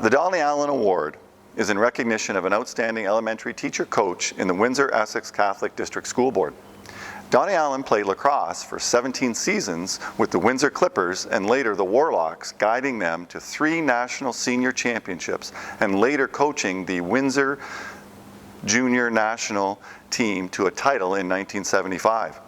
The Donny Award is in recognition of an outstanding elementary teacher coach in the Windsor Essex Catholic District School Board. Donny Allen played lacrosse for 17 seasons with the Windsor Clippers and later the Warlocks, guiding them to 3 national senior championships and later coaching the Windsor junior national team to a title in 1975.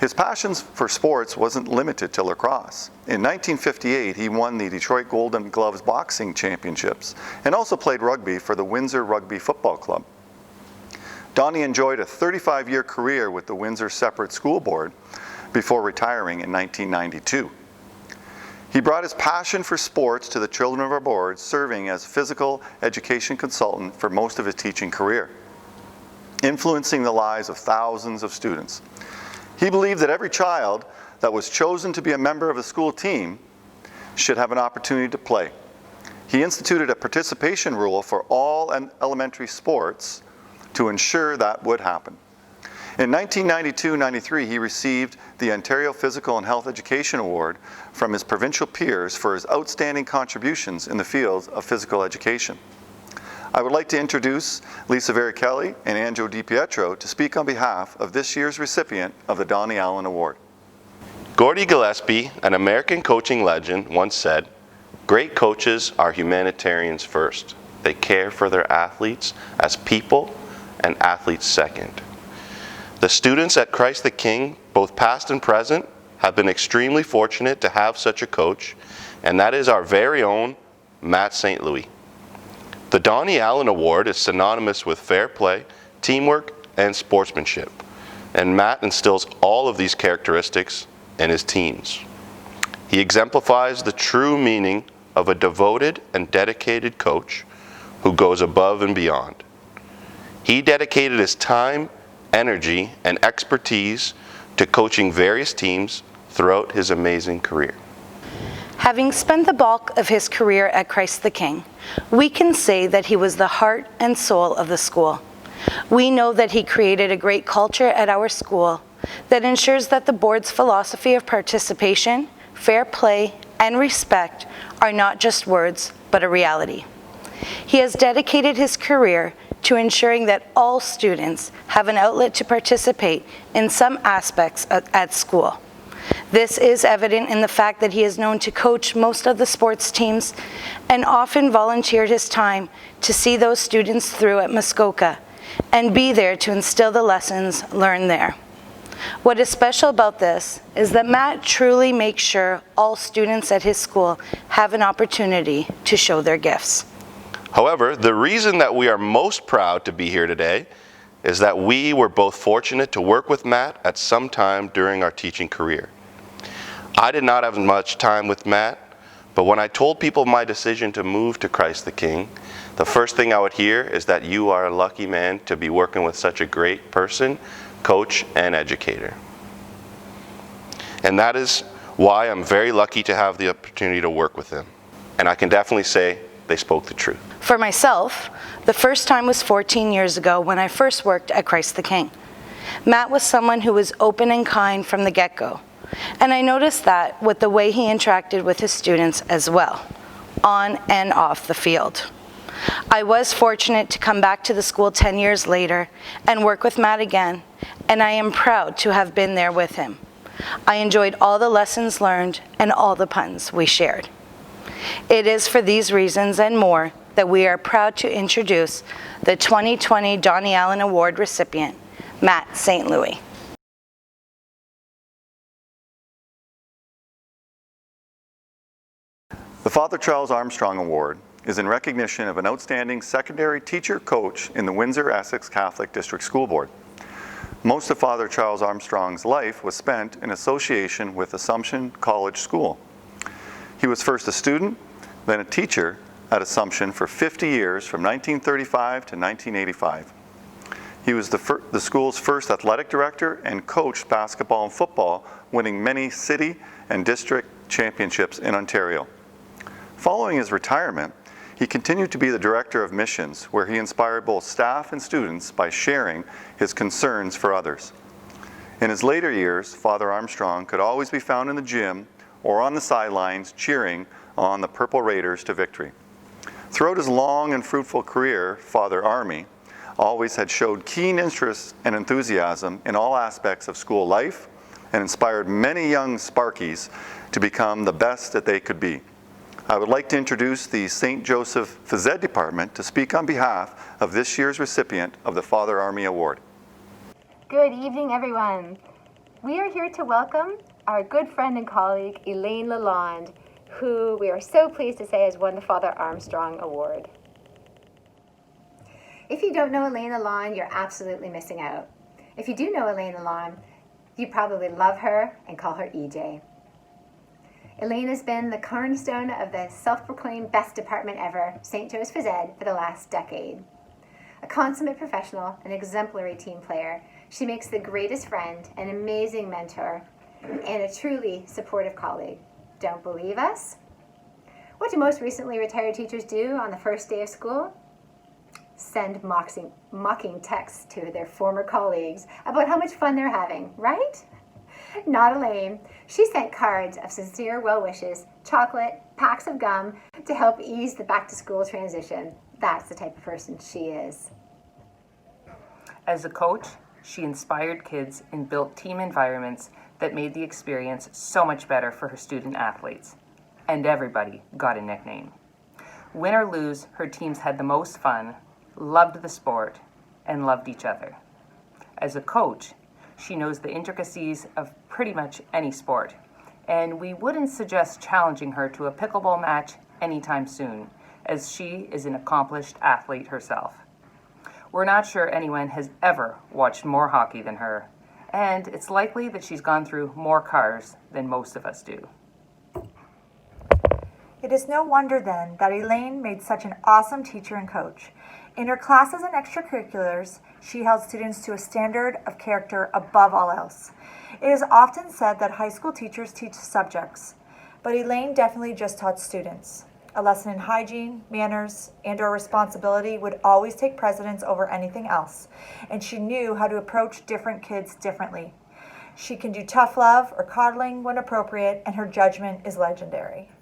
His passions for sports wasn't limited to lacrosse. In 1958, he won the Detroit Golden Gloves boxing championships and also played rugby for the Windsor Rugby Football Club. Donny enjoyed a 35-year career with the Windsor Separate School Board before retiring in 1992. He brought his passion for sports to the children of our board, serving as physical education consultant for most of his teaching career, influencing the lives of thousands of students. He believed that every child that was chosen to be a member of a school team should have an opportunity to play. He instituted a participation rule for all elementary sports to ensure that would happen. In 1992-93, he received the Ontario Physical and Health Education Award from his provincial peers for his outstanding contributions in the field of physical education. I would like to introduce Lisa Kelly and Anjo DiPietro to speak on behalf of this year's recipient of the Donny Allen Award. Gordy Gillespie, an American coaching legend, once said, "Great coaches are humanitarians first. They care for their athletes as people and athletes second." The students at Christ the King, both past and present, have been extremely fortunate to have such a coach, and that is our very own Matt St. Louis. The Donny Allen Award is synonymous with fair play, teamwork, and sportsmanship, and Matt instills all of these characteristics in his teams. He exemplifies the true meaning of a devoted and dedicated coach who goes above and beyond. He dedicated his time, energy, and expertise to coaching various teams throughout his amazing career. Having spent the bulk of his career at Christ the King, we can say that he was the heart and soul of the school. We know that he created a great culture at our school that ensures that the board's philosophy of participation, fair play, and respect are not just words, but a reality. He has dedicated his career to ensuring that all students have an outlet to participate in some aspects at school. This is evident in the fact that he is known to coach most of the sports teams and often volunteered his time to see those students through at Muskoka and be there to instill the lessons learned there. What is special about this is that Matt truly makes sure all students at his school have an opportunity to show their gifts. However, the reason that we are most proud to be here today is that we were both fortunate to work with Matt at some time during our teaching career. I did not have much time with Matt, but when I told people my decision to move to Christ the King, the first thing I would hear is that you are a lucky man to be working with such a great person, coach, and educator. And that is why I'm very lucky to have the opportunity to work with him. And I can definitely say they spoke the truth. For myself, the first time was 14 years ago when I first worked at Christ the King. Matt was someone who was open and kind from the get-go. And I noticed that with the way he interacted with his students as well, on and off the field. I was fortunate to come back to the school 10 years later and work with Matt again, and I am proud to have been there with him. I enjoyed all the lessons learned and all the puns we shared. It is for these reasons and more that we are proud to introduce the 2020 Donny Allen Award recipient, Matt St. Louis. The Father Charles Armstrong Award is in recognition of an outstanding secondary teacher coach in the Windsor Essex Catholic District School Board. Most of Father Charles Armstrong's life was spent in association with Assumption College School. He was first a student, then a teacher at Assumption for 50 years from 1935 to 1985. He was the school's first athletic director and coached basketball and football, winning many city and district championships in Ontario. Following his retirement, he continued to be the director of missions, where he inspired both staff and students by sharing his concerns for others. In his later years, Father Armstrong could always be found in the gym or on the sidelines cheering on the Purple Raiders to victory. Throughout his long and fruitful career, Father Army always had showed keen interest and enthusiasm in all aspects of school life and inspired many young Sparkies to become the best that they could be. I would like to introduce the St. Joseph Phys Ed Department to speak on behalf of this year's recipient of the Father Army Award. Good evening, everyone. We are here to welcome our good friend and colleague, Elaine Lalonde, who we are so pleased to say has won the Father Armstrong Award. If you don't know Elaine Lalonde, you're absolutely missing out. If you do know Elaine Lalonde, you probably love her and call her EJ. Elaine has been the cornerstone of the self-proclaimed best department ever, St. Joe's Phys Ed, for the last decade. A consummate professional, an exemplary team player, she makes the greatest friend, an amazing mentor, and a truly supportive colleague. Don't believe us? What do most recently retired teachers do on the first day of school? Send mocking texts to their former colleagues about how much fun they're having, right? Not Elaine. She sent cards of sincere well wishes, chocolate, packs of gum to help ease the back-to-school transition. That's the type of person she is. As a coach, she inspired kids and built team environments that made the experience so much better for her student athletes. And everybody got a nickname. Win or lose, her teams had the most fun, loved the sport, and loved each other. As a coach, she knows the intricacies of pretty much any sport, and we wouldn't suggest challenging her to a pickleball match anytime soon, as she is an accomplished athlete herself. We're not sure anyone has ever watched more hockey than her, and it's likely that she's gone through more cars than most of us do. It is no wonder then that Elaine made such an awesome teacher and coach. In her classes and extracurriculars, she held students to a standard of character above all else. It is often said that high school teachers teach subjects, but Elaine definitely just taught students. A lesson in hygiene, manners, and/or responsibility would always take precedence over anything else, and she knew how to approach different kids differently. She can do tough love or coddling when appropriate, and her judgment is legendary.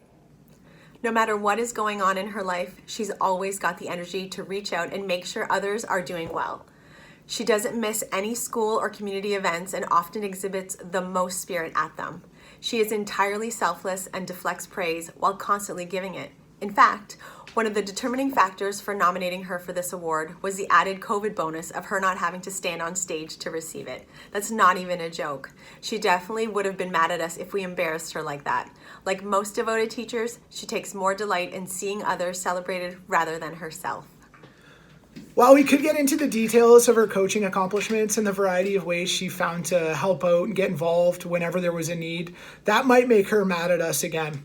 No matter what is going on in her life, she's always got the energy to reach out and make sure others are doing well. She doesn't miss any school or community events and often exhibits the most spirit at them. She is entirely selfless and deflects praise while constantly giving it. In fact, one of the determining factors for nominating her for this award was the added COVID bonus of her not having to stand on stage to receive it. That's not even a joke. She definitely would have been mad at us if we embarrassed her like that. Like most devoted teachers, she takes more delight in seeing others celebrated rather than herself. While we could get into the details of her coaching accomplishments and the variety of ways she found to help out and get involved whenever there was a need, that might make her mad at us again.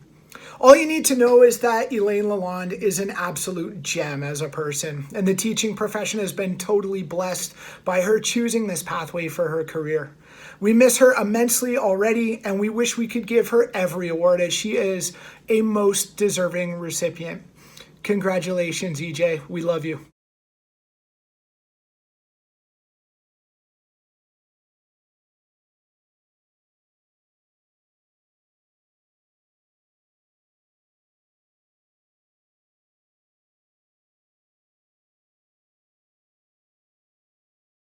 All you need to know is that Elaine Lalonde is an absolute gem as a person, and the teaching profession has been totally blessed by her choosing this pathway for her career. We miss her immensely already, and we wish we could give her every award as she is a most deserving recipient. Congratulations, EJ. We love you.